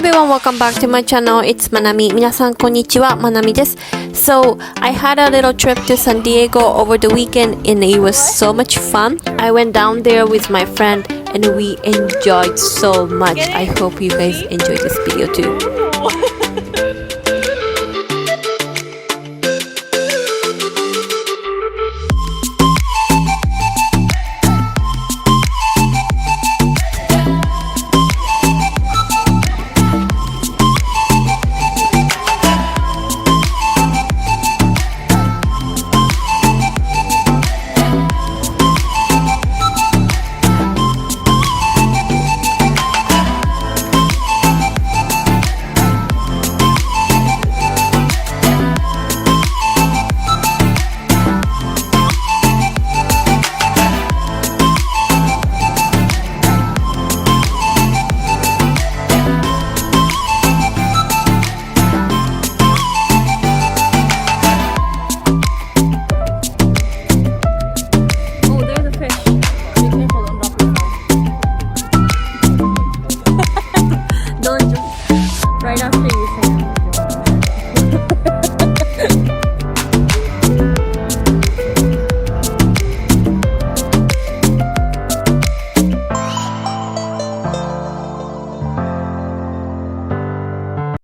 everyone, welcome back to my channel. It's Manami. 皆さんこんにちは、まなみです。So, I had a little trip to San Diego over the weekend and it was so much fun. I went down there with my friend and we enjoyed so much. I hope you guys enjoyed this video too. Right after you